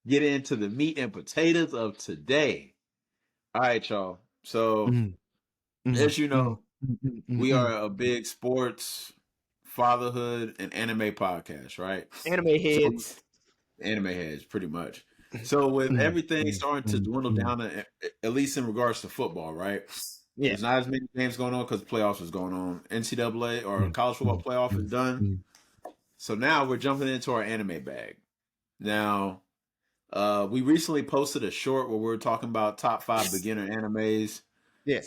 get into the meat and potatoes of today. All right, y'all. So, as you know, we are a big sports, fatherhood, and anime podcast, right? Anime So, heads. anime heads, pretty much. So, with everything starting to dwindle down, at least in regards to football, right? Yeah. There's not as many games going on because playoffs is going on. NCAA or college football playoff is done. So now we're jumping into our anime bag. Now, we recently posted a short where we're talking about top 5 beginner animes. Yes.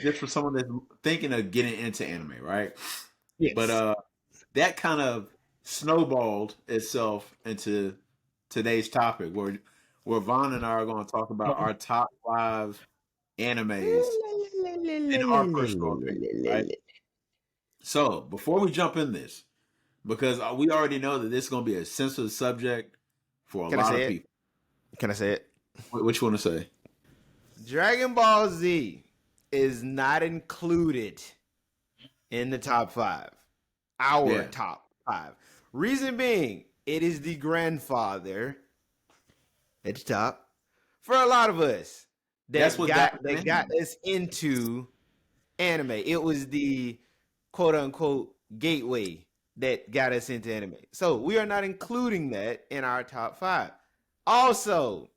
Just for someone that's thinking of getting into anime, right? Yes. But that kind of snowballed itself into today's topic, where Vaughn and I are going to talk about our top 5 animes in our personal opinion, right? So before we jump in this, because we already know that this is going to be a sensitive subject for a Can I lot say of it? people. Can I say it? What you want to say? Dragon Ball Z is not included in the top 5. Our top 5. Reason being, it is the grandfather at the top for a lot of us that got us into anime. It was the quote unquote gateway that got us into anime. So we are not including that in our top 5. Also,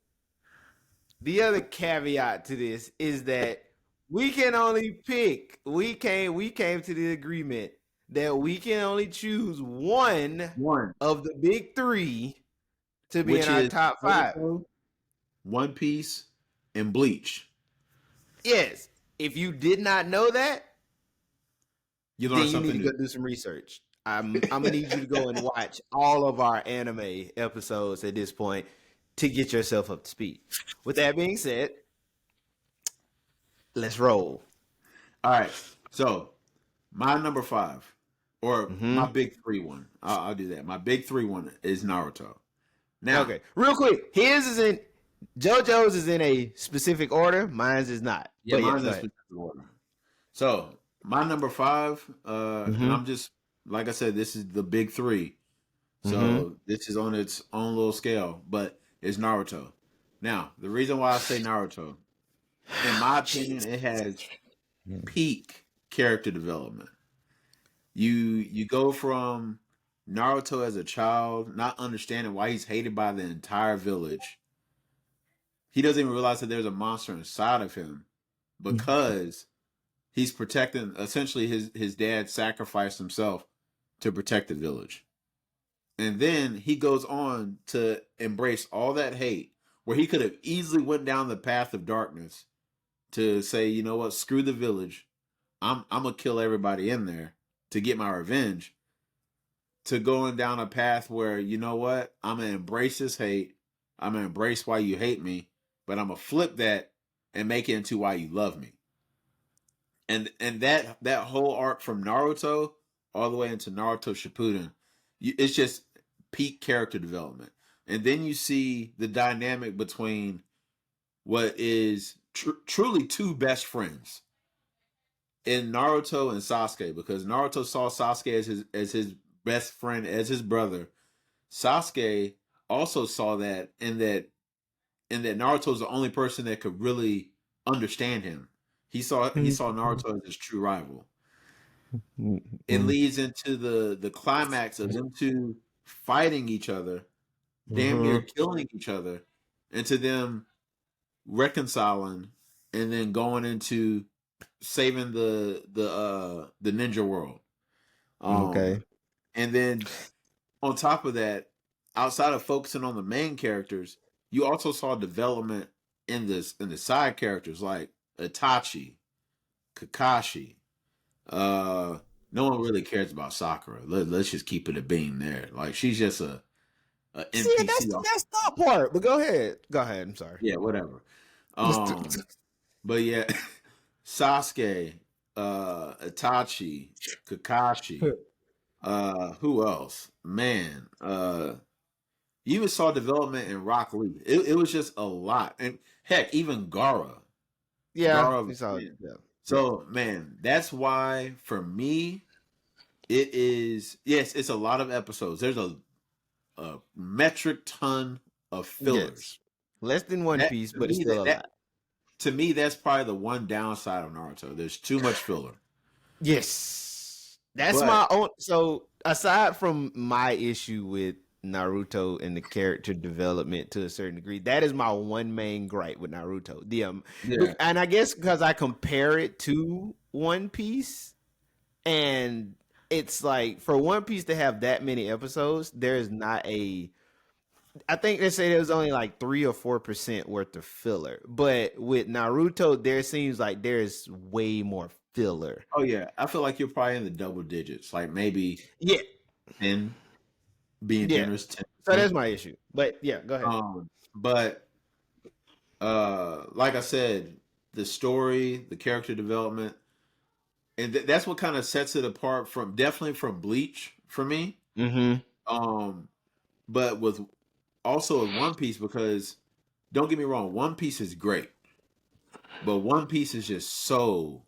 the other caveat to this is that we can only pick. We came to the agreement that we can only choose one of the big 3 to be in our top 5. One Piece and Bleach. Yes. If you did not know that, you learn then you need to new. go do some research. I'm gonna need you to go and watch all of our anime episodes at this point to get yourself up to speed. With that being said, let's roll. All right. So my number 5, or my big 3 one. I'll do that. My big 3 one is Naruto. Now, okay, real quick, his is in JoJo's is in a specific order. Mine's is not. Yeah, mine's in a specific order. So my number 5, and I'm just like I said, this is the big 3. So this is on its own little scale, but it's Naruto. Now, the reason why I say Naruto, in my opinion, it has peak character development. You go from Naruto as a child, not understanding why he's hated by the entire village. He doesn't even realize that there's a monster inside of him because he's protecting. Essentially, his dad sacrificed himself to protect the village. And then he goes on to embrace all that hate, where he could have easily went down the path of darkness to say, you know what, screw the village. I'm gonna kill everybody in there to get my revenge. To going down a path where, you know what, I'm gonna embrace this hate. I'm gonna embrace why you hate me, but I'm gonna flip that and make it into why you love me. And that whole arc from Naruto all the way into Naruto Shippuden, it's just peak character development. And then you see the dynamic between what is truly 2 best friends in Naruto and Sasuke, because Naruto saw Sasuke as his best friend, as his brother. Sasuke also saw that, and that Naruto is the only person that could really understand him. He saw Naruto as his true rival. It leads into the climax of them 2 fighting each other, damn near killing each other, into them reconciling, and then going into saving the ninja world. Okay. And then on top of that, outside of focusing on the main characters, you also saw development in the side characters like Itachi, Kakashi. No one really cares about Sakura. Let's just keep it a beam there. Like, she's just a NPC. See, that's that part. But go ahead. I'm sorry. Yeah, whatever. But yeah, Sasuke, Itachi, Kakashi. Who else? Man, you even saw development in Rock Lee. It was just a lot, and heck, even Gaara. Yeah. So man, that's why for me, it is. Yes, it's a lot of episodes. There's a metric ton of Yes. fillers. Less than One That Piece, to but it's me still a lot. to me that's probably the one downside of Naruto. There's too much filler. Yes. That's my But own. So, aside from my issue with Naruto and the character development to a certain degree, that is my one main gripe with Naruto. yeah, And I guess because I compare it to One Piece, and it's like for One Piece to have that many episodes, there's not a. I think they say there was only like 3 or 4% worth of filler, but with Naruto, there seems like there's way more filler. oh yeah, I feel like you're probably in the double digits, like maybe Yeah, 10, being yeah. generous, So 10%. that's my issue. But yeah, go ahead. But like I said, the story, the character development, and that's what kind of sets it apart from definitely from Bleach for me. Mm-hmm. Um, but with also with One Piece, because don't get me wrong, One Piece is great, but One Piece is just so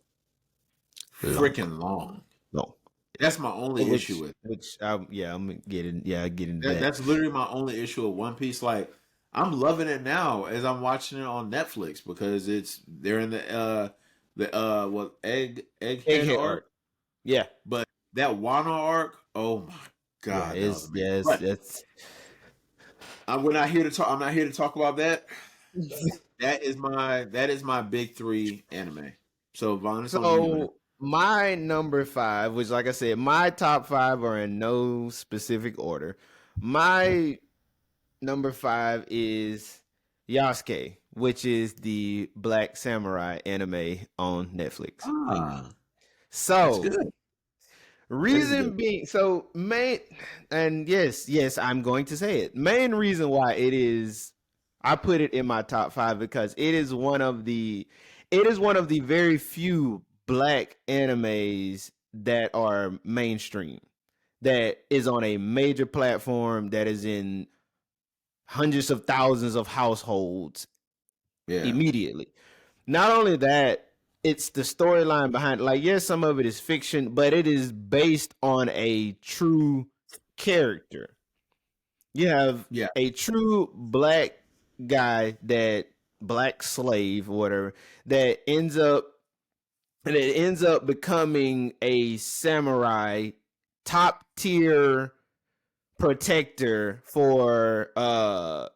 Long. freaking long. No. That's my only issue with it. Yeah, I'm getting, yeah, I get into That, that. that's literally my only issue with One Piece. Like I'm loving it now as I'm watching it on Netflix because they're in the what egghead Egghead arc, art. Yeah. but that Wano arc, oh my Yeah, god, that was amazing. it's But that's we're not here to talk. I'm not here to talk about that. That is my big three anime. So Vaughn, it's on you, man. so my number five, which like I said, my top five are in no specific order. My number five is Yasuke, which is the Black Samurai anime on Netflix. Ah, that's So good. That is good. reason being, so main, and yes, I'm going to say it. Main reason why I put it in my top five because it is one of the very few black animes that are mainstream, that is on a major platform, that is in hundreds of thousands of households Yeah, immediately. Not only that, it's the storyline behind it. Like, yes, some of it is fiction, but it is based on a true character. You have yeah, a true black guy, that black slave or whatever, that ends up becoming a samurai, top tier protector for the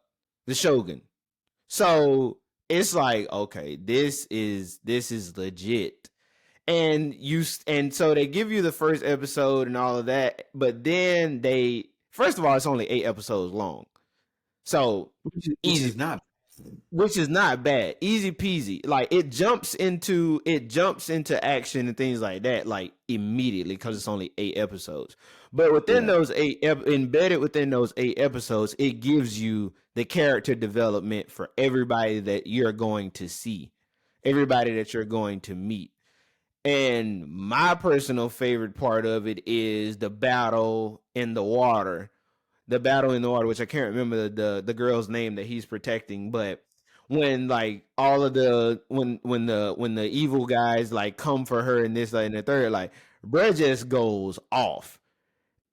shogun. So it's like, okay, this is legit. And so they give you the first episode and all of that, but then they, first of all, it's only 8 episodes long. So which is easy, not. which is not bad, easy peasy. Like it jumps into action and things like that, like immediately, because it's only 8 episodes. But within Yeah, those embedded within those 8 episodes, it gives you the character development for everybody that you're going to see, everybody that you're going to meet. And my personal favorite part of it is the battle in the water, which I can't remember the girl's name that he's protecting, but when like all of the when the evil guys like come for her and this, like, and the third, like bruh just goes off.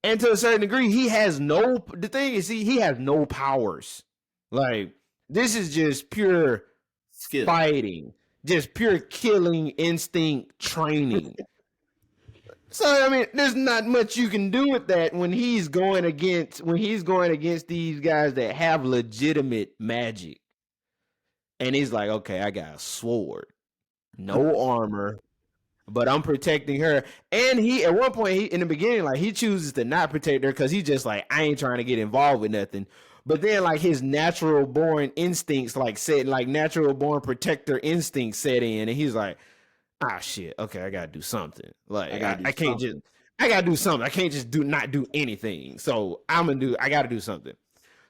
And to a certain degree, he has no, the thing is, he has no powers. Like, this is just pure skill. fighting, just pure killing instinct training. So I mean, there's not much you can do with that when he's going against these guys that have legitimate magic. And he's like, okay, I got a sword, no armor, but I'm protecting her. And he, at one point, in the beginning, like he chooses to not protect her because he's just like, I ain't trying to get involved with nothing. But then, like his natural born instincts, natural born protector instincts set in, and he's like, ah, shit, okay, I gotta do something. I Like gotta do I can't just, something. I gotta do something. I can't just not do anything. So I gotta do something.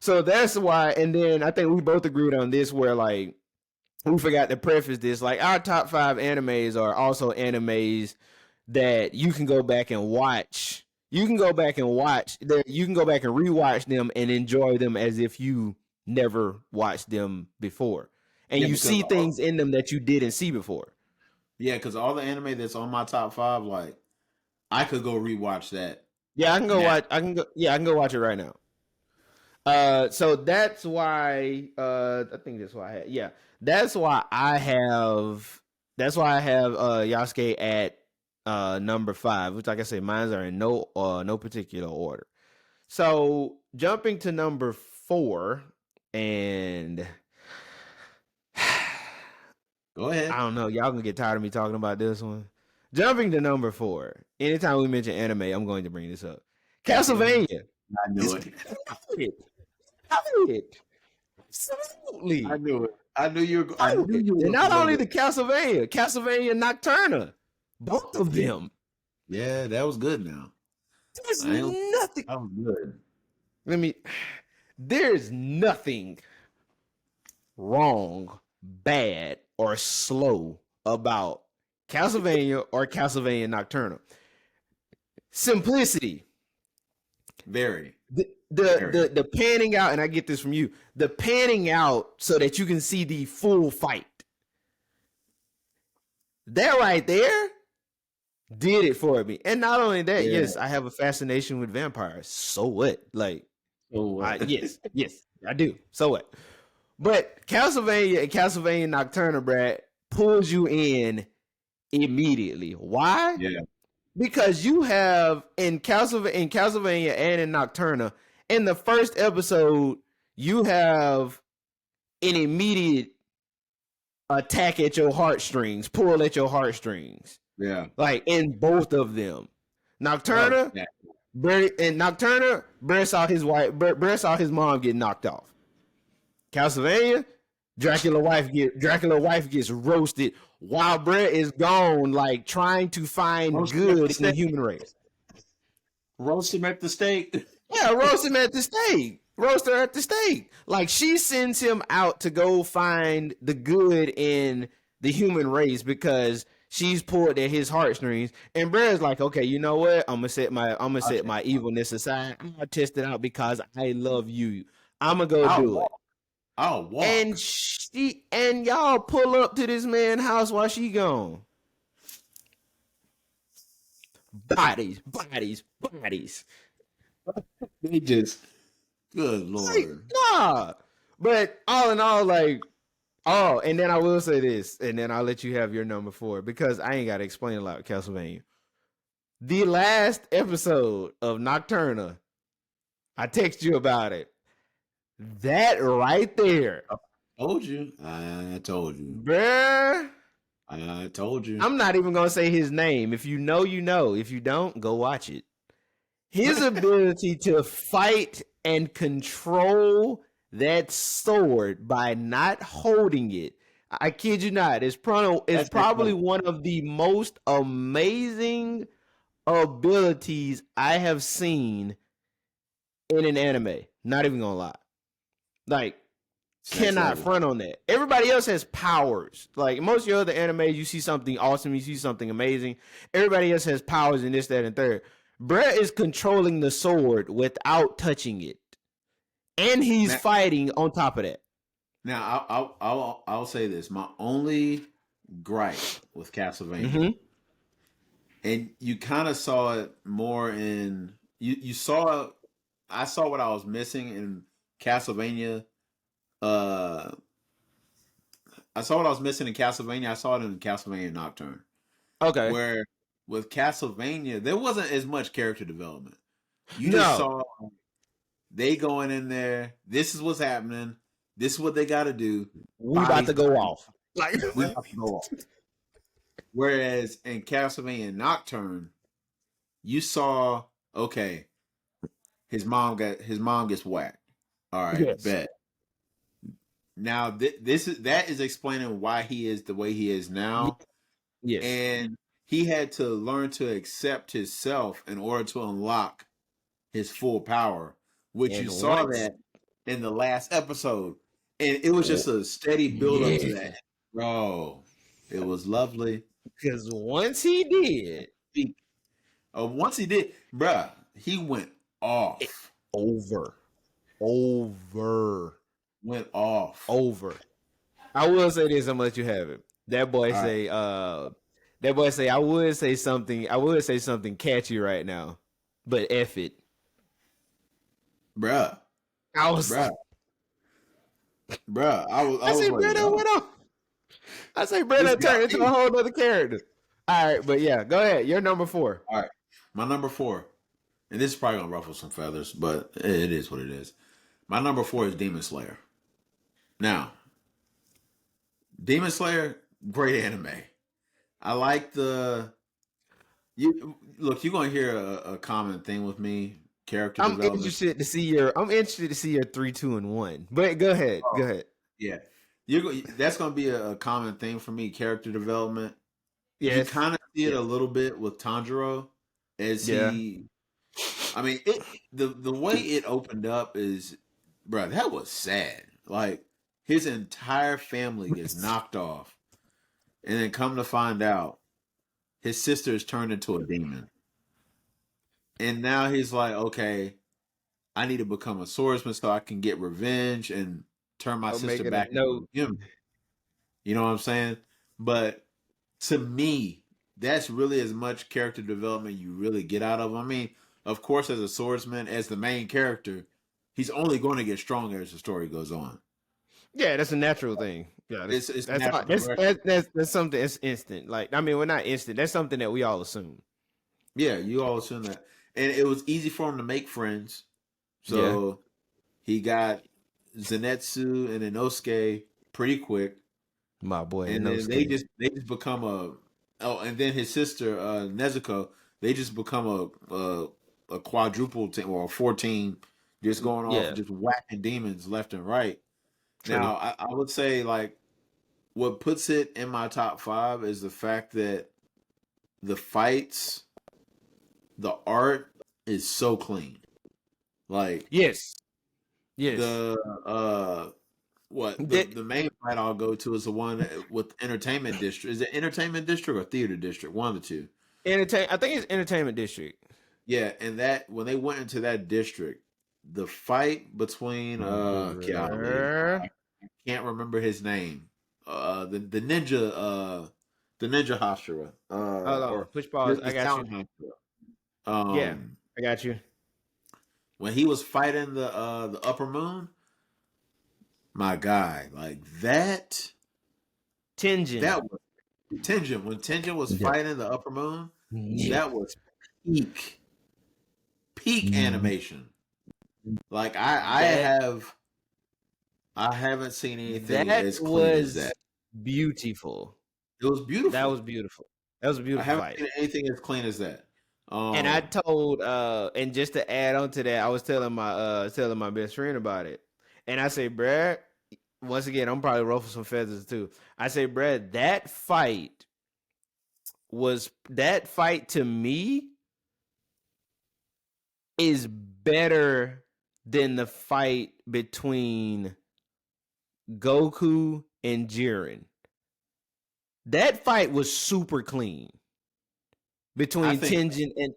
So that's why. And then I think we both agreed on this, where like we forgot to preface this. Like our top five animes are also animes that you can go back and watch. You can go back and watch. You can go back and rewatch them and enjoy them as if you never watched them before, and Yeah, you because see things in them that you didn't see before. all the anime that's on my top five, like I could go rewatch that Yeah, I can go now. watch. I can go. Yeah, I can go watch it right now. So that's why I think that's why I had that's why I have Yasuke at number 5, which like I say, mine are in no particular order. So jumping to number 4, and Go ahead. I don't know, y'all gonna get tired of me talking about this one. Jumping to number 4. Anytime we mention anime, I'm going to bring this up. Castlevania. I knew it. Absolutely. I knew it. I knew you were. I knew you were. And not only the Castlevania Nocturna, both of them. Yeah, that was good. Now There's nothing. That was good. There's nothing wrong, bad, or slow about Castlevania or Castlevania Nocturna. Simplicity. Very. The panning out, and I get this from you, the panning out so that you can see the full fight. That right there did it for me. And not only that, yes, I have a fascination with vampires. So what? Like, yes, I do. So what? But Castlevania and Castlevania Nocturna, Brad, pulls you in immediately. Why? Yeah. Because you have in Castlevania and in Nocturna, in the first episode, you have an immediate attack at your heartstrings, pull at your heartstrings. Yeah. Like in both of them. Nocturna, Brett saw his mom get knocked off. Castlevania, Dracula wife gets roasted while Brett is gone, like trying to find good in the human race. Roast him at the stake. Yeah, roast him at the stake. Roast her at the stake. Like she sends him out to go find the good in the human race because she's pulled at his heartstrings. And Brett's like, okay, you know what? I'm gonna set my evilness aside. I'm gonna test it out because I love you. I'm gonna go do it. I'll walk. And y'all pull up to this man's house while she gone. Bodies. They just, good Lord. Like, nah. But all in all, like, and then I will say this, and then I'll let you have your number 4 because I ain't got to explain a lot of Castlevania. The last episode of Nocturna, I text you about it. That right there. I told you. Bruh. I told you. I'm not even going to say his name. If you know, you know. If you don't, go watch it. His ability to fight and control that sword by not holding it. I kid you not. It's probably one of the most amazing abilities I have seen in an anime. Not even going to lie. Like, cannot front on that. Everybody else has powers. Like most of your other animes, you see something awesome, you see something amazing. Everybody else has powers in this, that, and third. Brett is controlling the sword without touching it, and he's fighting on top of that. Now, I'll say this: my only gripe with Castlevania, and you kind of saw it more in you saw. I saw what I was missing in Castlevania. I saw what I was missing in Castlevania. I saw it in Castlevania Nocturne. Okay. Where with Castlevania, there wasn't as much character development. You just saw they going in there. This is what's happening. This is what they got to do. We about to go off. Like we about to go off. Whereas in Castlevania Nocturne, you saw his mom gets whacked. All right, bet. Now that is explaining why he is the way he is now. Yes. And he had to learn to accept himself in order to unlock his full power, which you saw that in the last episode. And it was just a steady build up to that. Bro, it was lovely. Because once he did, bruh, he went off. Over. Went off. Over. I will say this, I'm gonna let you have it. That boy say, I would say something catchy right now, but F it. Bruh. I was, bruh, bruh. I I was say, like, bro, that yo, went on. I say, bro, this that got turned into a me. whole other character. All right, but yeah, go ahead. You're number 4. All right, my number 4, and this is probably gonna ruffle some feathers, but it is what it is. My number 4 is Demon Slayer. Now, Demon Slayer, great anime. I like the you look. You're gonna hear a common thing with me: character development. I'm interested to see your 3, 2, and 1. But go ahead, go Oh, ahead. yeah, that's gonna be a common thing for me: character development. You Yes. kind of see it Yeah. a little bit with Tanjiro as Yeah. he. I mean, the way it opened up is, bro, that was sad. Like his entire family gets knocked off, and then come to find out, his sister is turned into a demon, and now he's like, okay, I need to become a swordsman so I can get revenge and turn my I'm sister making a back into note. a human. You know what I'm saying? But to me, that's really as much character development you really get out of him. I mean, of course, as a swordsman, as the main character, he's only going to get stronger as the story goes on. Yeah, that's a natural thing. Yeah, It's that's natural that's progression. that's that's something that's instant. Like, I mean, we're not instant. That's something that we all assume. Yeah, you all assume that, and it was easy for him to make friends. Yeah, So he got Zenitsu and Inosuke pretty quick, my boy and then Inosuke. they just become a oh, and then his sister Nezuko, they just become a quadruple team or a 14, just going off Yeah, just whacking demons left and right. true. Now I would say like what puts it in my top 5 is the fact that the fights, the art is so clean. Like Yes, yes. the what That the main fight I'll go to is the one with Entertainment District. Is it Entertainment District or Theater District? One of the two. entertain. I think it's Entertainment District. Yeah, and that when they went into that district, the fight between golly, Bruh. I can't remember his name. The ninja the ninja Hashira. Hold on, Or push pause. the I got you. sound Hashira. Yeah, Um I got you. when he was fighting the upper moon, my guy, like Tenjin. that was Tenjin. When Tenjin was Yeah. fighting the upper moon, Yeah. that was peak peak animation. Like That I haven't seen anything that as clean as was that. beautiful. It was That beautiful. was beautiful. That was a I beautiful haven't fight. seen anything as clean as that. And I Um, told and just to add on to that, I was telling my best friend about it. And I say, Brad, once again, I'm probably ruffle some feathers too. I say, Brad, that fight to me is better than the fight between Goku and Jiren. That fight was super clean I between think, Tenjin and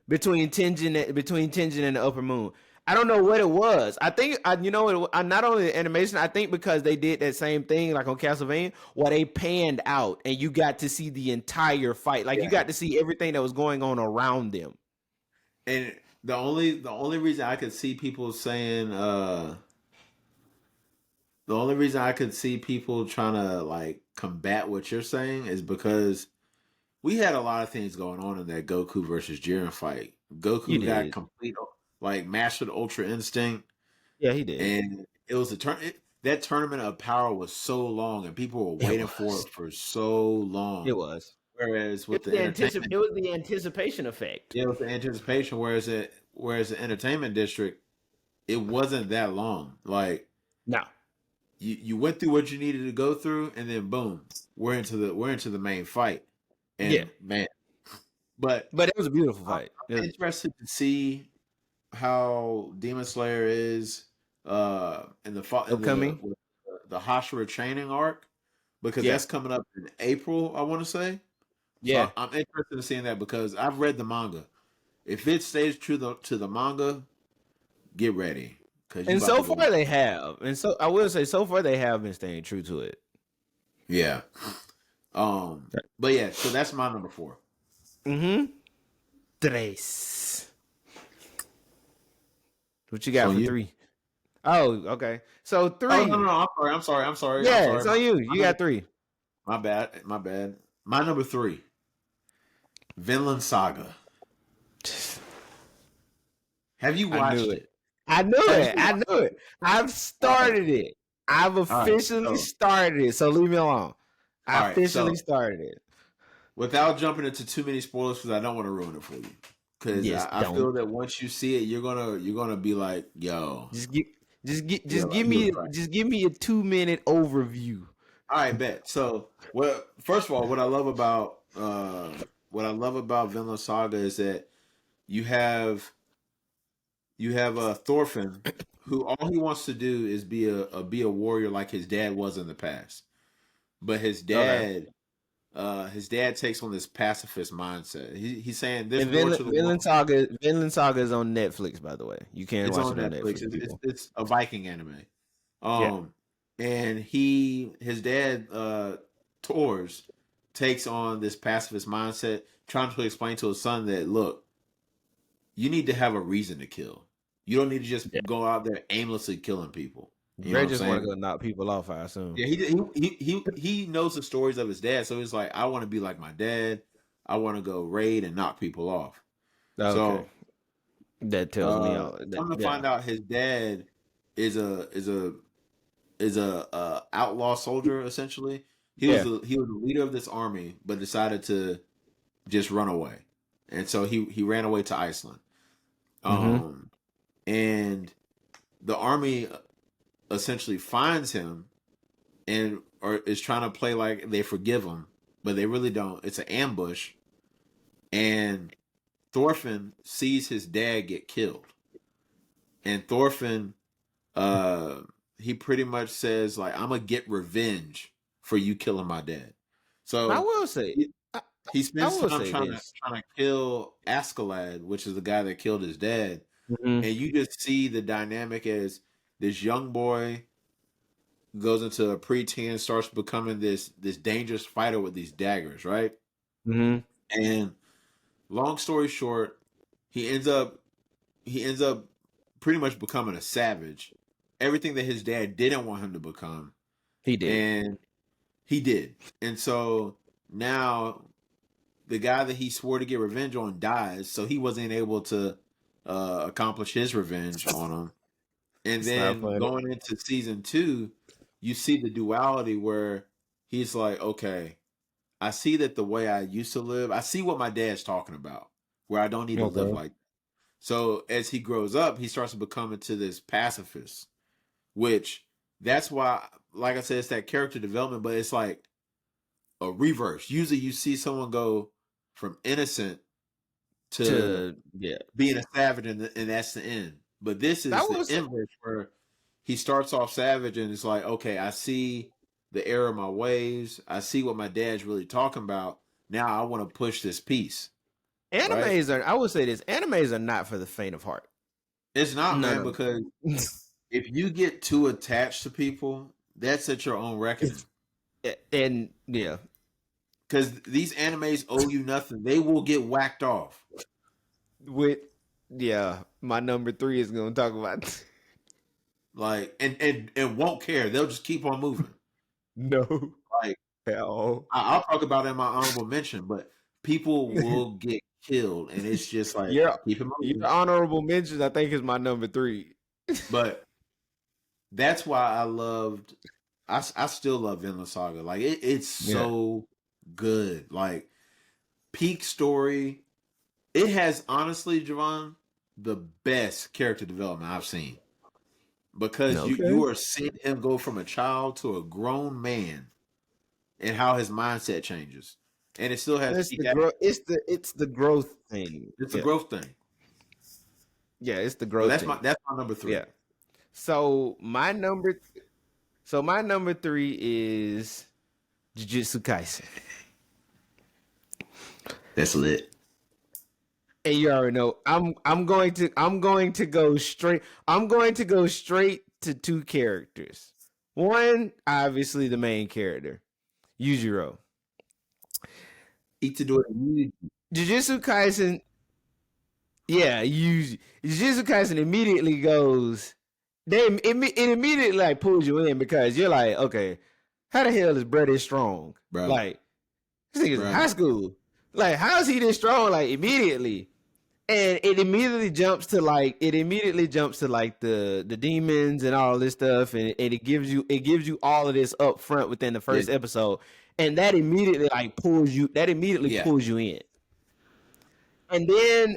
between Tenjin and the Upper Moon. I don't know what it was. I think not only the animation. I think because they did that same thing like on Castlevania, where they panned out and you got to see the entire fight. Like you yeah. got to see everything that was going on around them. And the only reason I could see people saying the only reason I could see people trying to like combat what you're saying is because we had a lot of things going on in that Goku versus Jiren fight. You Goku got did, complete like mastered Ultra Instinct, yeah, he did. and it was that tournament of power was so long, and people were It waiting for was. it for so It long. was. Whereas with the entertainment, It was the anticipation effect. yeah, with the anticipation, whereas the entertainment district, it wasn't that long. Like No. you went through what you needed to go through, and then boom, we're into the main fight. Yeah. And man, but But it was a beautiful I'm fight. It was, interested to see how Demon Slayer is in upcoming. the Hashira training arc because Yeah. that's coming up in April, I want to say. So Yeah. I'm interested in seeing that because I've read the manga. If it stays true to the manga, get ready because you And about so to go. far they have. And so I will say so far they have been staying true to it. Yeah. But yeah, so that's my number 4. Mm-hmm. Tres. What you So got for you 3? Oh, okay. So Oh 3. no, no, no, I'm Yeah, sorry. it's on you. You got 3. My bad, my bad. My number 3, Vinland Saga. Have you I knew watched it. it? I knew Have it. you I watched knew it. I've All right, started it. I've all right. officially So, started it. So leave me alone. I all right. officially So, started it. without jumping into too many spoilers, because I don't want to ruin it for you. Because Yes, I don't. feel that once you see it, you're gonna be like, yo, Just give yo, he was me right. a 2-minute overview. All right, bet. So, well, first of all, what I love about Vinland Saga is that you have Thorfinn, who all he wants to do is be a warrior like his dad was in the past. But Okay. his dad takes on this pacifist mindset. He's saying there's And more to the world. Vinland Saga is on Netflix, by the way. You can It's watch on it on Netflix. Netflix, people. It's a Viking anime. Yeah. And his dad Tors takes on this pacifist mindset, trying to explain to his son that look, you need to have a reason to kill. You don't need to just Yeah. go out there aimlessly killing people. You know Ray what I'm just want to saying? go knock people off, I assume. Yeah, he knows the stories of his dad, so he's like, I want to be like my dad. I want to go raid and knock people off. Okay. So That tells me all that. come to Yeah. find out, his dad is a outlaw soldier essentially. Yeah. He was the leader of this army, but decided to just run away, and so he ran away to Iceland. Mm-hmm. Um, and the army essentially finds him and or is trying to play like they forgive him, but they really don't. It's an ambush, and Thorfinn sees his dad get killed, and Thorfinn, uh, he pretty much says like, "I'm gonna get revenge for you killing my dad." I So will say, he, I, he I spends will time say this. trying to kill Askeladd, which is the guy that killed his dad, Mm-hmm. and you just see the dynamic as this young boy goes into a preteen, starts becoming this dangerous fighter with these daggers, right? Mm-hmm. And long story short, he ends up he ends up pretty much becoming a savage. Everything that his dad didn't want him to become, He did. and he did. And so now the guy that he swore to get revenge on dies, so he wasn't able to accomplish his revenge on him. And It's not then funny. going into season 2, you see the duality where he's like, okay, I see that the way I used to live, I see what my dad's talking about, where I don't need to live Okay. like. So as he grows up, he starts to become into this pacifist, which that's why, like I said, it's that character development, but it's like a reverse. Usually you see someone go from innocent to Yeah. being a savage, and that's the end. But this I is the will say, inverse where he starts off savage and it's like, okay, I see the error of my ways. I see what my dad's really talking about. Now I want to push this piece, right? animes are. I will say this: animes are not for the faint of heart. It's not, None man, of because them. if you get too attached to people, that's at your own reckoning. It's and yeah, Because these animes owe you nothing. They will get whacked off. with yeah, my number 3 is going to talk about. Like, and won't care. They'll just keep on moving. No, Like, hell. I'll talk about it in my honorable mention, but people will get killed, and it's just like your keep it your moving. honorable mentions, I think, is my number 3. But that's why I loved. I still love Vinland Saga. Like it's Yeah, so good. Like peak story. It has honestly, Javon, the best character development I've seen because okay. you are seeing him go from a child to a grown man and how his mindset changes, and it still has It's peak. the growth. It's the growth thing. It's a Yeah, growth thing. yeah, it's the So growth thing. that's my number 3. Yeah. So my number 3 is Jujutsu Kaisen. That's lit. And you already know I'm going to go straight. I'm going to go straight to 2 characters. One, obviously the main character, Yujiro. Itadori. Jujutsu Kaisen, yeah, Jujutsu Kaisen immediately goes it immediately like pulls you in because you're like, okay, how the hell is Brett strong? Bro. Like this nigga's in high school. Like how is he this strong? Like immediately. And it immediately jumps to like the demons and all this stuff, and it gives you all of this up front within the first episode, and that immediately like pulls you in. And then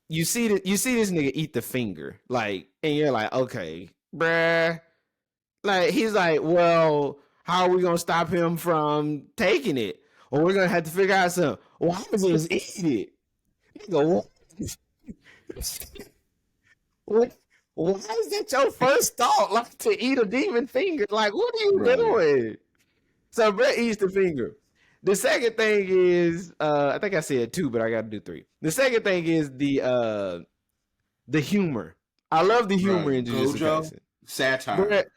you see this nigga eat the finger, like, and you're like, okay, bruh, like he's like, well, how are we gonna stop him from taking it? Or we're gonna have to figure out something. Well, I'm gonna just eat it. Nigga, what? Why is that your first thought? Like to eat a demon finger? Like, what are you doing? So Brett eats the finger. The second thing is, I think I said 2, but I got to do 3. The second thing is the humor. I love the humor in Jujutsu Kaisen. Satire. Brett,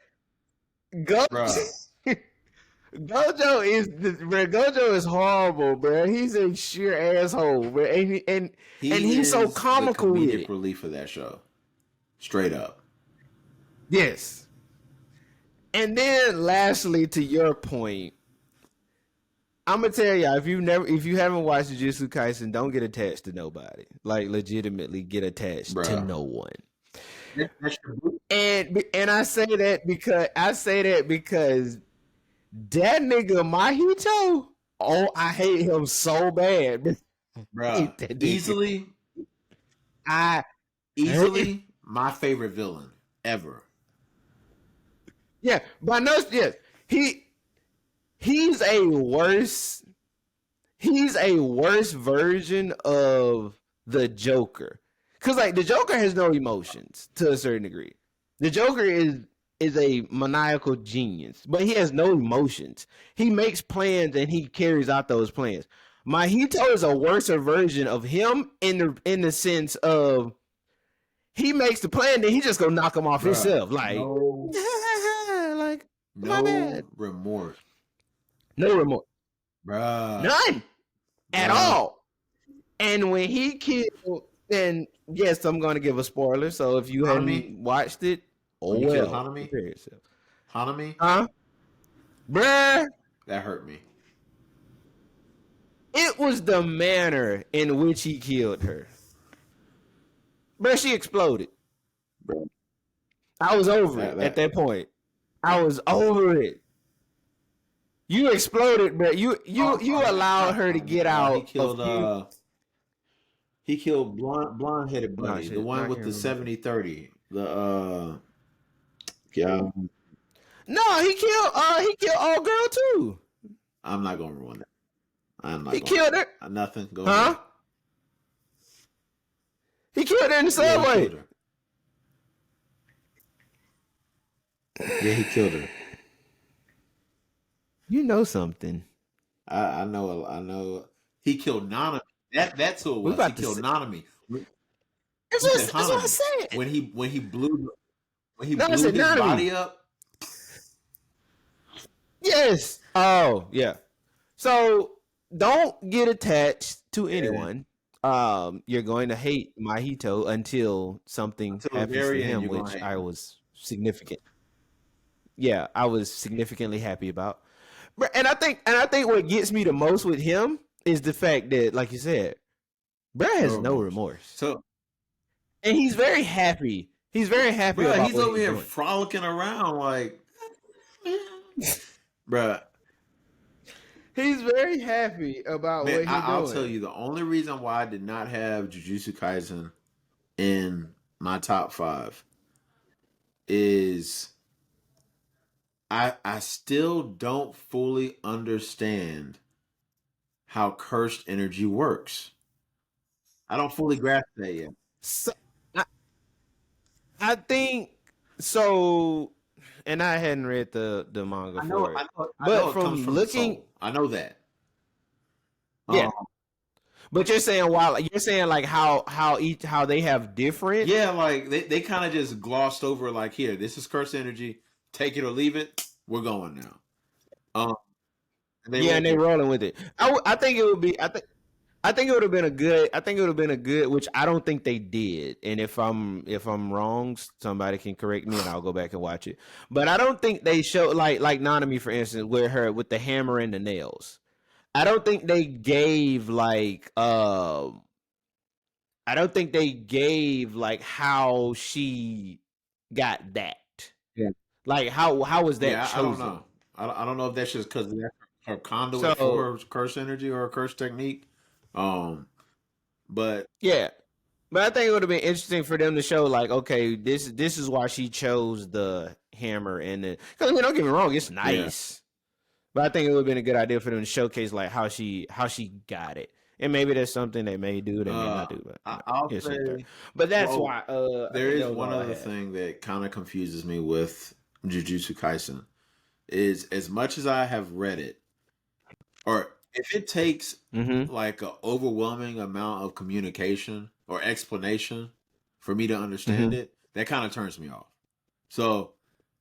Gojo is horrible, bro. He's a sheer asshole, bro. And he's so comical the with comedic it. relief of that show. Straight up. Yes. And then lastly, to your point, I'm gonna tell y'all, if you haven't watched Jujutsu Kaisen, don't get attached to nobody. Like legitimately get attached to no one. And I say that because that nigga Mahito, oh, I hate him so bad. Bro, easily my favorite villain ever. Yeah, but no, yes, he's a worse version of the Joker. Cause like the Joker has no emotions to a certain degree. The Joker is a maniacal genius, but he has no emotions. He makes plans and he carries out those plans. Mahito is a worse version of him in the sense of he makes the plan, then he just gonna knock him off himself. Like, like my bad. Remorse. No remorse. Bruh. None. At all. And when he killed, and yes, I'm gonna give a spoiler. So if you hadn't watched it, prepare yourself. Hanami? Huh? Bruh. That hurt me. It was the manner in which he killed her. Bruh, she exploded. Bruh. I was over it at that point. I was over it. You exploded, bro. You allowed her to get out. He killed blonde headed buddy, the one with the 70-30. The yeah. No, he killed old girl too. I'm not gonna ruin that. He killed her. Nothing. Go ahead. He killed her in the subway. Yeah, he killed her. You know something. I know. He killed Nanami. That's who it was. He killed Nanami. That's what I said. When he blew his body up. Yes. Oh, yeah. So don't get attached to anyone. You're going to hate Mahito until something happens to him, which I was significant. Yeah, I was significantly happy about. And I think what gets me the most with him is the fact that, like you said, Brad has no remorse. So, and he's very happy. He's very happy. Bro, about he's over here frolicking around like, bruh. He's very happy about what he's doing. I'll tell you, the only reason why I did not have Jujutsu Kaisen in my top 5 is I still don't fully understand how cursed energy works. I don't fully grasp that yet. So, I think so, and I hadn't read the manga for it. But from looking, I know that. Yeah. But you're saying like how they have different. Yeah, like they kind of just glossed over like, here, this is cursed energy. Take it or leave it. We're going now. And they're rolling with it. I think it would be. I think it would have been a good. I think it would have been a good, which I don't think they did. And if I'm wrong, somebody can correct me, and I'll go back and watch it. But I don't think they showed like Nanami, for instance, with her with the hammer and the nails. I don't think they gave like I don't think they gave like how she got that. Yeah. Like how was that Yeah, I don't chosen? know. I don't know if that's just because that's her conduit for So her curse energy or her curse technique. Um, but yeah, but I think it would have been interesting for them to show like, okay, this is why she chose the hammer and the. Because I mean, don't get me wrong, it's yeah, nice, but I think it would have been a good idea for them to showcase like how she got it, and maybe that's something they may do, they may not do, but I'll it's in there. say, But that's well, why I there think is that was one all I other had. thing that kind of confuses me with Jujutsu Kaisen is as much as I have read it, or if it takes Mm-hmm. like an overwhelming amount of communication or explanation for me to understand Mm-hmm. it, that kind of turns me off. So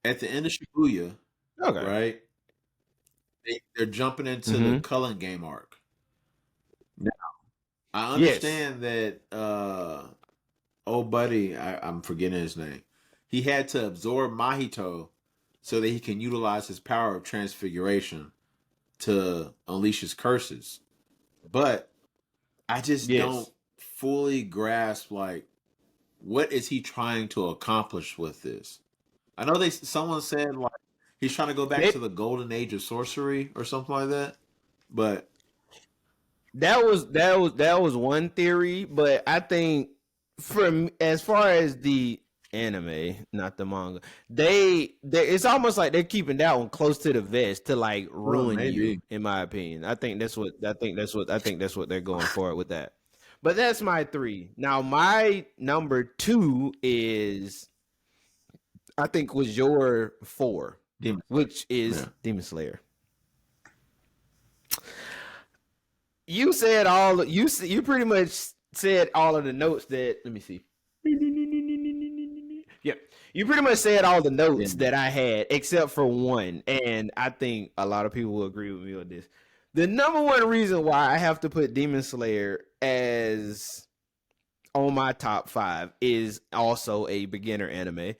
at the end of Shibuya, Okay. right, they're jumping into the Mm-hmm. Cullen game arc. Now, I Yes. understand that old buddy, I'm forgetting his name. He had to absorb Mahito so that he can utilize his power of transfiguration to unleash his curses. But I just don't Yes. fully grasp like what is he trying to accomplish with this. I know someone said like he's trying to go back to Maybe the golden age of sorcery or something like that. But that was one theory, but I think from as far as the anime, not the manga, they it's almost like they're keeping that one close to the vest to like well, ruin you, maybe. in my opinion. I think that's what they're going for with that. But that's my three. Now my number two is I think was your four, Demon which Slayer. is Yeah. Demon Slayer. You said all you pretty much said all of the notes that let me see. Yeah. You pretty much said all the Yeah. notes that I had except for one. And I think a lot of people will agree with me on this. The number one reason why I have to put Demon Slayer as on my top five is also a beginner anime.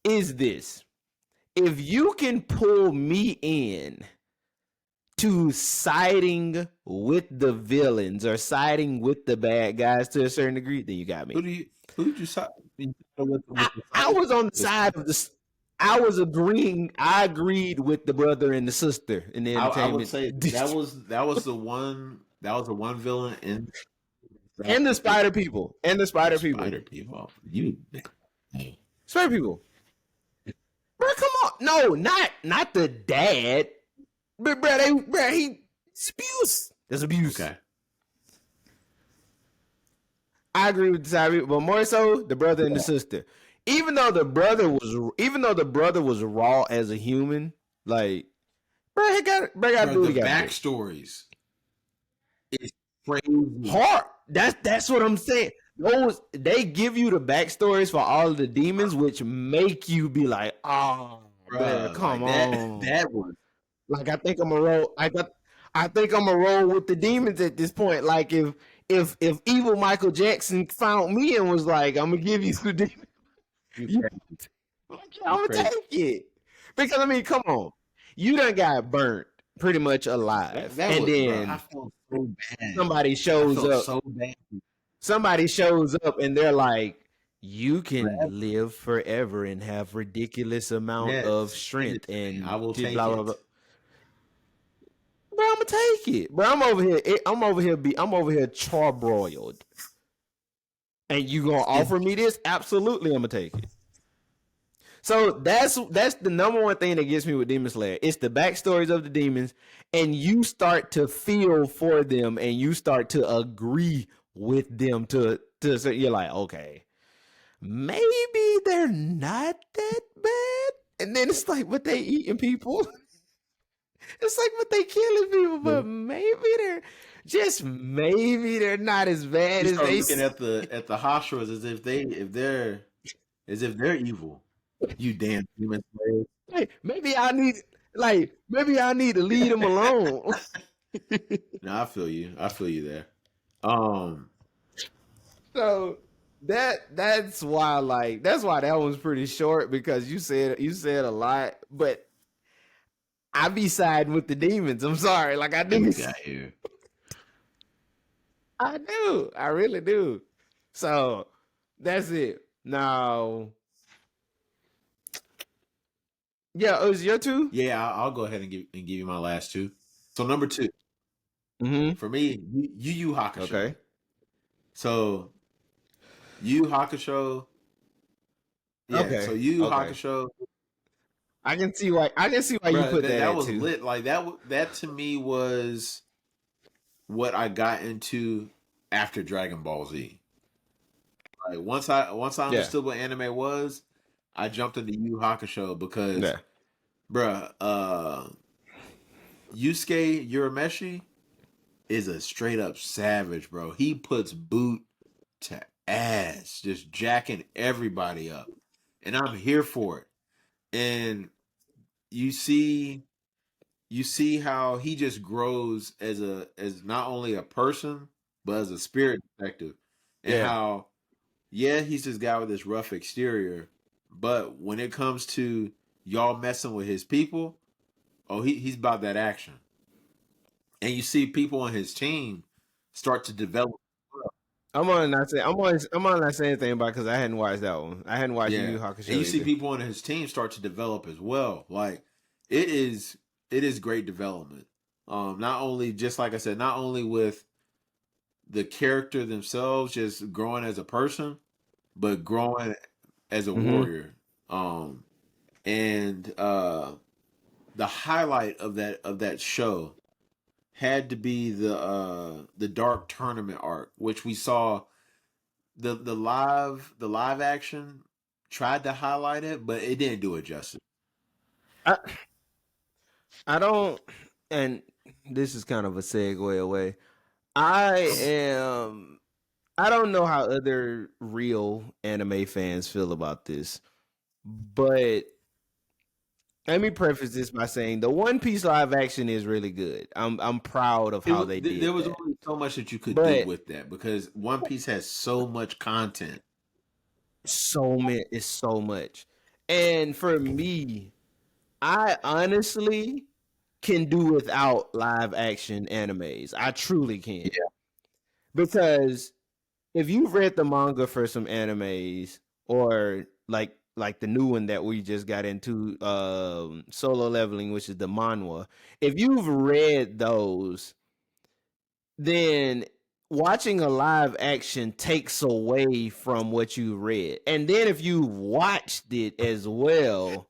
Is this. If you can pull me in to siding with the villains or siding with the bad guys to a certain degree, then you got Who me. do you who did you side with the I fight? was on the The side of this. I was agreeing. I agreed with the brother and the sister in the I would entertainment say district that was the one villain in that and the spider people and the the spider people. spider people. You Spider people. Bro, come on. No, not the dad. But bro, it's abuse. That's abuse. okay? I agree with the side people, but more so the brother and the sister. Even though the brother was raw as a human, like bro got to Bro, do what the he got to do. backstories is crazy, Hard. That's what I'm saying. Those they give you the backstories for all of the demons, which make you be like, oh, man, bro. come Like that. on. That was Like I think I'm a roll. I think I'm a roll with the demons at this point. Like if evil Michael Jackson found me and was like, I'm gonna give you the demons, you you, crazy. You I'm gonna crazy. take it because I mean, come on, you done got burnt pretty much alive, That and was, bro. I then felt so bad. somebody I shows felt up so bad. somebody shows up and they're like, you can Forever. live forever and have ridiculous amount of Yes, strength anything. I and will take blah blah blah. it. Bro, I'm gonna take it. Bro, I'm over here charbroiled. And you gonna It's offer me this? Absolutely, I'm gonna take it. So that's the number one thing that gets me with Demon Slayer. It's the backstories of the demons, and you start to feel for them, and you start to agree with them so you're like, okay, maybe they're not that bad. And then it's like, but they eating people. It's like, but they killing people, but maybe they're not as bad you as start they. looking at the Hashras as if they're evil. You damn demon slayer. Like, maybe I need to leave them alone. No, I feel you. I feel you there. Um, So that's why that one's pretty short because you said a lot, but I be siding with the demons. I'm sorry, like I what do. we got here? I do. I really do. So that's it. Now, yeah, it was your two. Yeah, I'll go ahead and give you my last two. So number two Mm-hmm. for me, Yu Yu Hakusho. Okay. So Yu Yu Hakusho, yeah. So Okay. Yu Yu Okay. Hakusho, I can see why. You bro, put that that at was two. lit. Like that to me was what I got into after Dragon Ball Z. Like once I Yeah. understood what anime was, I jumped into Yu Yu Hakusho because, Yeah. bruh, Yusuke Urameshi is a straight up savage, bro. He puts boot to ass, just jacking everybody up, and I'm here for it. And you see, you see how he just grows as not only a person but as a spirit detective, and Yeah. how yeah, he's this guy with this rough exterior, but when it comes to y'all messing with his people, oh, he's about that action. And you see people on his team start to develop. I'm on not saying anything about because I hadn't watched that one. I hadn't watched Yu Yeah, Yu and you Hakusho see either. people on his team start to develop as well. Like it is, it is great development. Not only just like I said, not only with the character themselves just growing as a person, but growing as a Mm-hmm. warrior. Um, and the highlight of that show had to be the dark tournament arc, which we saw the live action tried to highlight it, but it didn't do it justice. I I don't, and this is kind of a segue away. I am. I don't know how other real anime fans feel about this, but let me preface this by saying the One Piece live action is really good. I'm proud of how they There did was that. only so much that you could do But with that because One Piece has so much content. it's so much. And for me, I honestly can do without live action animes. I truly can. Yeah. Because if you've read the manga for some animes or like the new one that we just got into, Solo Leveling, which is the manhwa, if you've read those, then watching a live action takes away from what you read. And then if you watched it as well,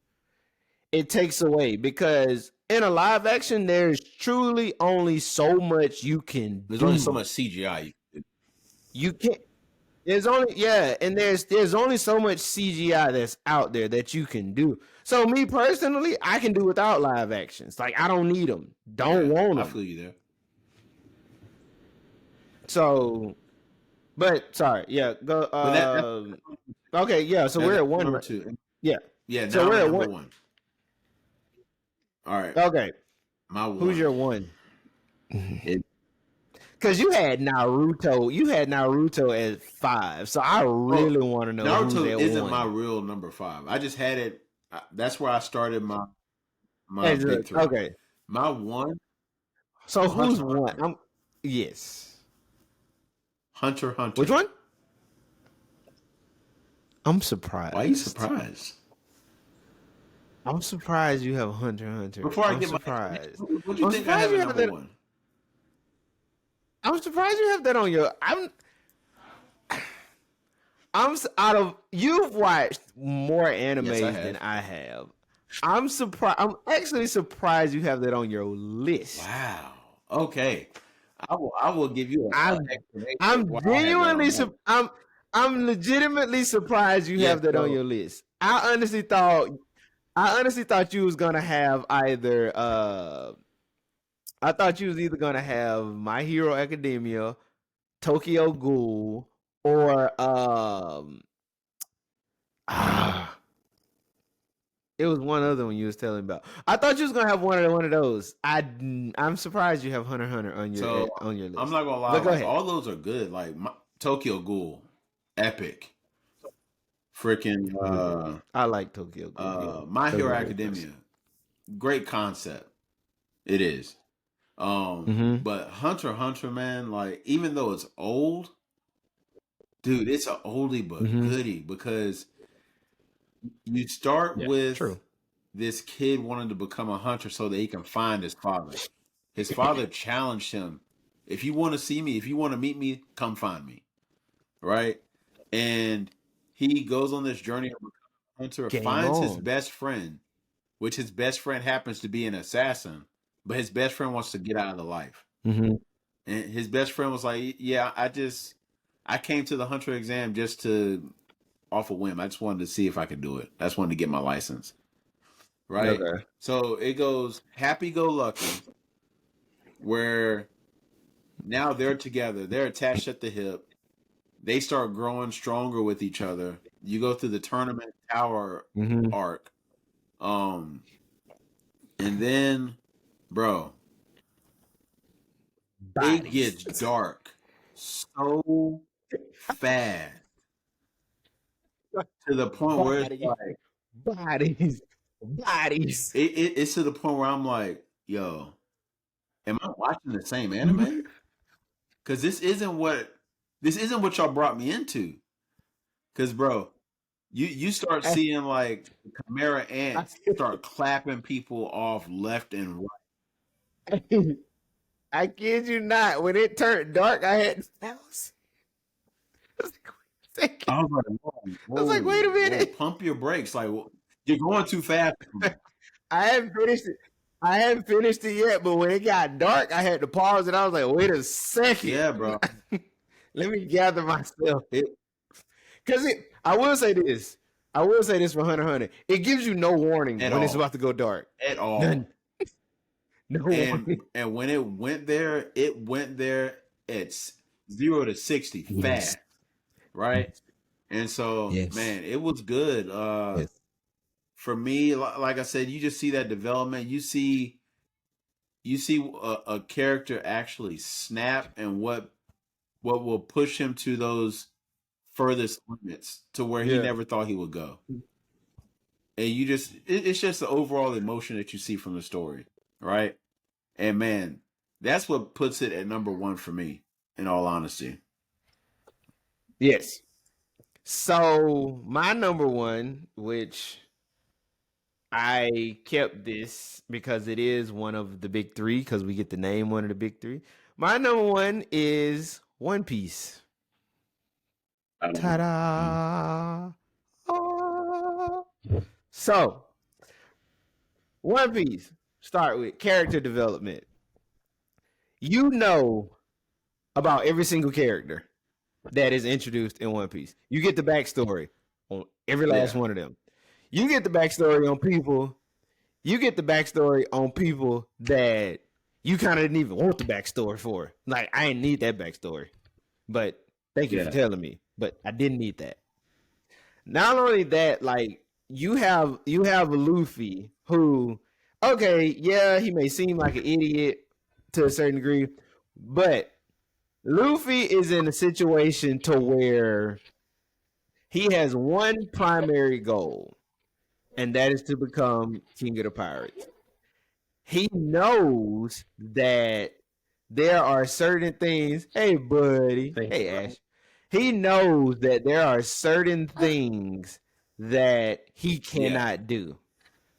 it takes away because in a live action, there's truly only so much you can There's only so do. much CGI. You can't. There's only and there's only so much CGI that's out there that you can do. So me personally, I can do without live actions. Like I don't need them. Don't Yeah, want I them. feel you there. So, but sorry, yeah, go. But Okay, yeah. So we're that's at one. number two. Yeah. Yeah, So now I'm we're at at number one. one. All right, Okay. my Who's one. your one? It, Because you had Naruto. You had Naruto at 5. So I well, really want to know who's Naruto at isn't my 1. real number five. I just had it. That's where I started my As big three. okay. My one, So Hunter who's x one? Hunter. Yes. Hunter x Which Hunter. one? I'm Why are you surprised. surprised? I'm surprised you have Hunter x Hunter. Before I I'm get my surprised. what do you I'm think I surprised have you at have number that. one? I'm surprised you have that on your. Out of you've watched more Yes, I animes than have. I have. I'm surprised. I'm actually surprised you have that on your list. Wow. Okay. I will give you an I'm explanation of I'm why I have that genuinely on mine. I'm legitimately surprised you Yeah, have that on so your list. I honestly thought you was gonna have either I thought you was either gonna have My Hero Academia, Tokyo Ghoul, or ah It was one other one you was telling about. I thought you was gonna have one of those. I'm surprised you have Hunter x Hunter on So your list. I'm not gonna lie, But go like ahead. all those are good. Like Tokyo Ghoul, epic. Freaking I like Tokyo Ghoul. My Tokyo Hero Ghoul Academia, great concept. It is. Mm-hmm. But Hunter x Hunter, man, like even though it's old, dude, it's an oldie but goodie because you start with True. this kid wanting to become a hunter so that he can find his father. His father challenged him, if you want to see me, if you want to meet me, come find me. Right? And he goes on this journey of becoming a hunter, Game finds his on. best friend, which his best friend happens to be an assassin, but his best friend wants to get out of the life. Mm-hmm. And his best friend was like, yeah, I came to the hunter exam just to off a whim. I just wanted to see if I could do it. I just wanted to get my license. Right? Okay. So it goes happy go lucky, where now they're together, they're attached at the hip, they start growing stronger with each other. You go through the tournament tower arc. And then, bro, it gets dark so fast to the point where it's like bodies. It's to the point where I'm like, yo, am I watching the same anime? Because this isn't what y'all brought me into. Because bro, you start seeing like Chimera ants start clapping people off left and right. I kid you not. When it turned dark, I had spells. I was like, whoa, I was like, wait a minute. Whoa, pump your brakes. Like, you're going too fast. I haven't finished it. I haven't finished it yet, but when it got dark, I had to pause and I was like, wait a second. Yeah, bro. Let me gather myself. Because I will say this. I will say this for Hunter x Hunter. It gives you no warning when it's about to go dark. At all. None. No warning. And when it went there at 0 to 60 fast. Right? And so, man, it was good. For me, like I said, you just see that development. You see a character actually snap, and what will push him to those furthest limits to where he never thought he would go. And you just it's just the overall emotion that you see from the story, right? And man, that's what puts it at number 1 for me, in all honesty. Yes. So my number 1, which I kept this because it is one of the big 3, because we get to name one of the big 3. My number 1 is One Piece. Ta-da! So, One Piece. Start with character development. You know about every single character that is introduced in One Piece. You get the backstory on every last one of them. You get the backstory on people. You get the backstory on people that you kind of didn't even want the backstory for. Like, I didn't need that backstory. But thank you for telling me. But I didn't need that. Not only that, like, you have Luffy who, okay, yeah, he may seem like an idiot to a certain degree, but Luffy is in a situation to where he has one primary goal, and that is to become King of the Pirates. He knows that there are certain things. Hey, buddy. Hey, Ash. He knows that there are certain things that he cannot do.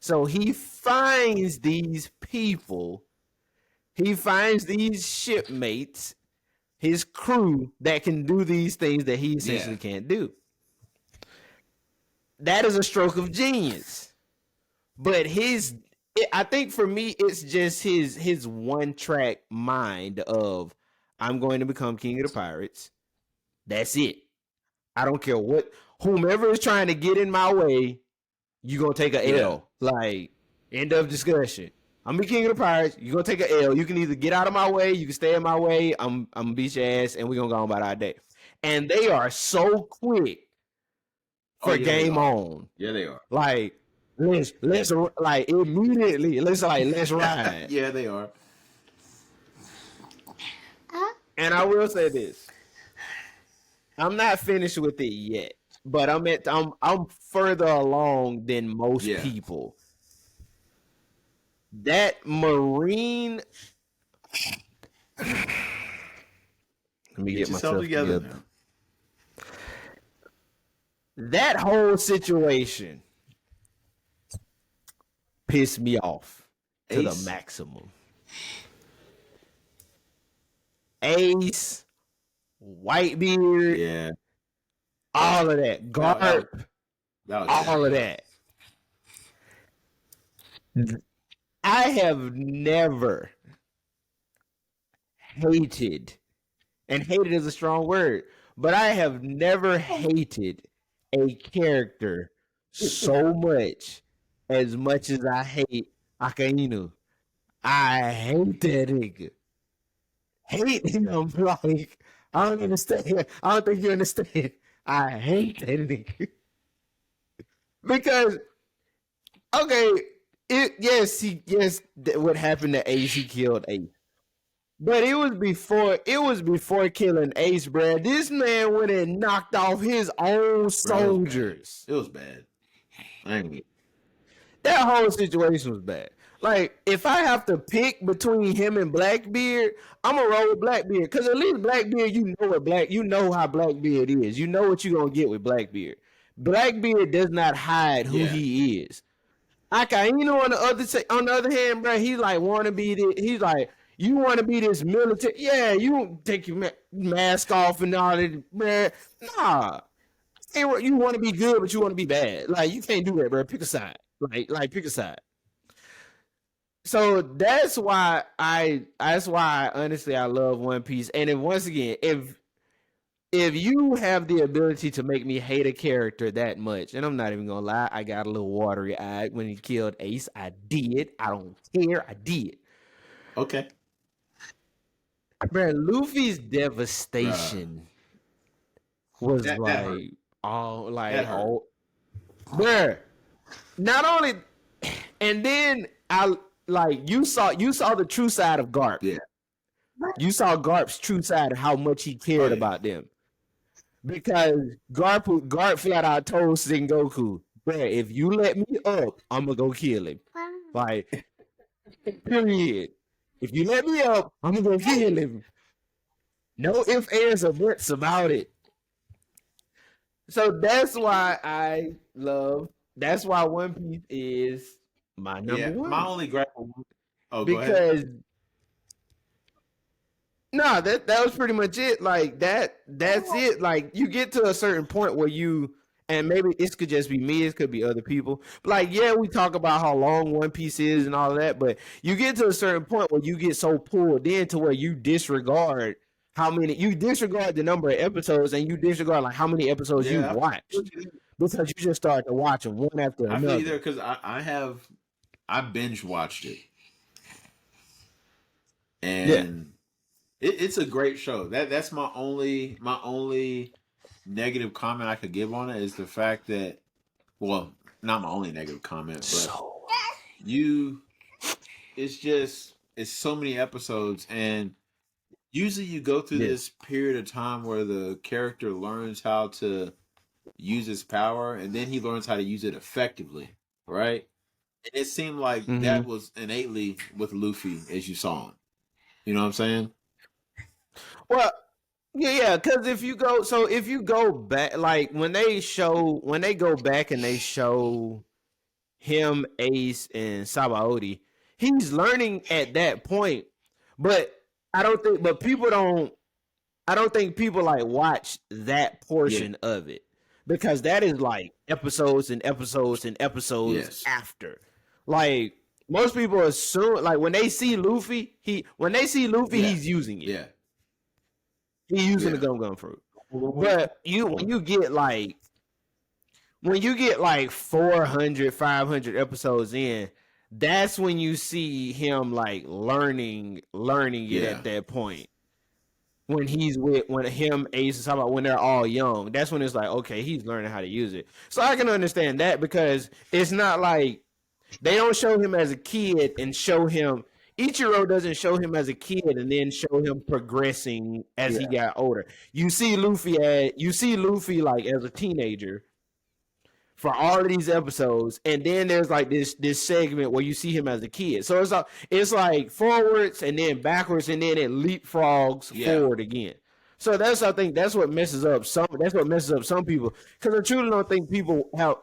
So he finds these people. He finds these shipmates, his crew, that can do these things that he essentially can't do. That is a stroke of genius. But I think for me, it's just his one-track mind of, I'm going to become King of the Pirates. That's it. I don't care what, whomever is trying to get in my way, you gonna take a L. Like, end of discussion. I'm gonna be King of the Pirates. You gonna take a L. You can either get out of my way, you can stay in my way. I'm gonna beat your ass, and we're gonna go on about our day. And they are so quick for game on. Yeah, they are. Like, let's like immediately. Let's ride. Yeah, they are. And I will say this: I'm not finished with it yet, but I'm further along than most people. That Marine. Let me get myself together. Now. That whole situation pissed me off to the maximum. Ace, Whitebeard, yeah, all of that, Garp, all of that. I have never hated, and hated is a strong word, but I have never hated a character so much as I hate Akainu. I hate that nigga. Hate him, like, I don't understand. I don't think you understand. I hate that nigga. Because, okay, what happened to Ace, he killed Ace. But it was before killing Ace, bruh. This man went and knocked off his own soldiers. It was bad. That whole situation was bad. Like, if I have to pick between him and Blackbeard, I'm gonna roll with Blackbeard. Cause at least Blackbeard, you know how Blackbeard is. You know what you're gonna get with Blackbeard. Blackbeard does not hide who he is. Akainu on the other hand, bro, he like wanna be this. He's like, you want to be this military? Yeah, you don't take your mask off and all that, man. Nah, you want to be good, but you want to be bad. Like, you can't do that, bro. Pick a side. Like pick a side. So that's why honestly I love One Piece. And then once again, if you have the ability to make me hate a character that much, and I'm not even gonna lie, I got a little watery eyed when he killed Ace. I did. I don't care. I did. Okay. Bro, Luffy's devastation was like all like all. Bro, not only, and then you saw the true side of Garp. Yeah, you saw Garp's true side of how much he cared about them, because Garp flat out told Sengoku, bro, if you let me up, I'm gonna go kill him. Like, period. If you let me up, I'm gonna kill him. No ifs, ands, or buts about it. So that's why that's why One Piece is my number one. My only gripe. Oh, because no, that was pretty much it. Like that's it. Like, you get to a certain point where you, and maybe this could just be me, it could be other people. But like, yeah, we talk about how long One Piece is and all of that, but you get to a certain point where you get so pulled in to where you disregard the number of episodes, and you disregard like how many episodes you've watched, because you just start to watch them one after another. I feel either because I binge watched it, and it's a great show. That's my only negative comment I could give on it is the fact that, well, not my only negative comment, but it's so many episodes, and usually you go through this period of time where the character learns how to use his power, and then he learns how to use it effectively, right? And it seemed like that was innately with Luffy as you saw him. You know what I'm saying? Well, yeah, because if you go back, like when they go back and they show him, Ace, and Sabaody, he's learning at that point. But I don't think people like watch that portion of it, because that is like episodes and episodes and episodes after. Like, most people assume, like, when they see Luffy, he's using it. Yeah. He's using the gum fruit. But when you get like 400, 500 episodes in, that's when you see him like learning it at that point. when him, Ace, is talking about when they're all young. That's when it's like, okay, he's learning how to use it. So I can understand that because it's not like they don't show him as a kid and show him. Ichiro doesn't show him as a kid and then show him progressing as he got older. You see Luffy like as a teenager for all of these episodes, and then there's like this segment where you see him as a kid. So it's like forwards and then backwards and then it leapfrogs forward again. So I think that's what messes up some people, because I truly don't think people have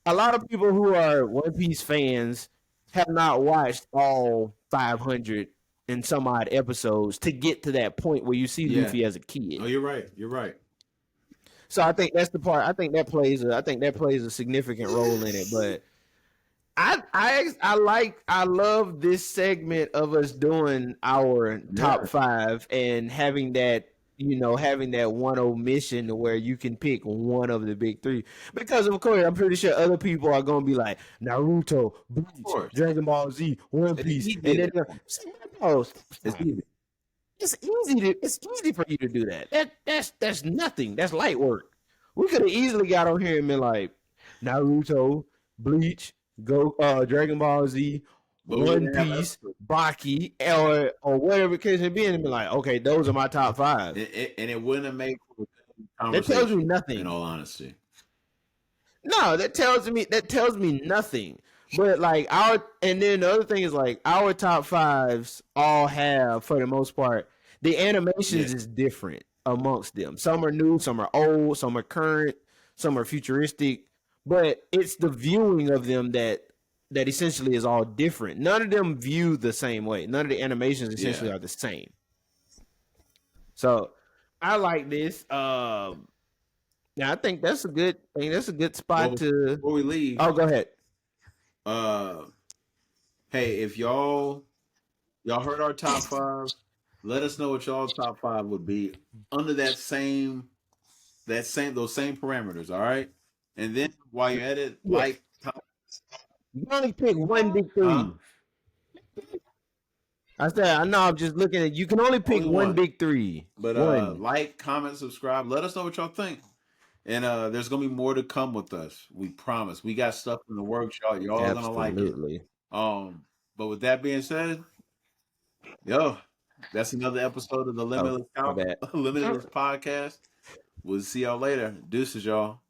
a lot of people who are One Piece fans have not watched all 500 and some odd episodes to get to that point where you see Luffy as a kid. Oh, you're right. You're right. So I think that's the part. I think that plays a significant role in it. But I love this segment of us doing our top 5 and having that, having that one omission where you can pick one of the big 3. Because of course, I'm pretty sure other people are gonna be like Naruto, Bleach, Dragon Ball Z, One Piece, and then it's easy for you to do that. That's nothing. That's light work. We could have easily got on here and been like Naruto, Bleach, Dragon Ball Z, One Piece, Baki, or whatever the case may be, and be like, okay, those are my top 5. And it wouldn't have made for a good conversation. That tells me nothing. In all honesty. No, that tells me nothing. But like and then the other thing is like our top 5s all have, for the most part, the animations is different amongst them. Some are new, some are old, some are current, some are futuristic. But it's the viewing of them that essentially is all different. None of them view the same way. None of the animations essentially are the same. So I like this. Now I think that's a good thing. That's a good spot to. Before we leave. Oh, go ahead. Hey, if y'all heard our top 5, let us know what y'all's top 5 would be under those same parameters. All right, and then while you're at it, like, you only pick one big 3. I said, I know. I'm just looking at. You can only pick one big 3. But like, comment, subscribe. Let us know what y'all think. And there's gonna be more to come with us. We promise. We got stuff in the works, y'all. Y'all are gonna like it. But with that being said, that's another episode of the Limitless Podcast. We'll see y'all later. Deuces, y'all.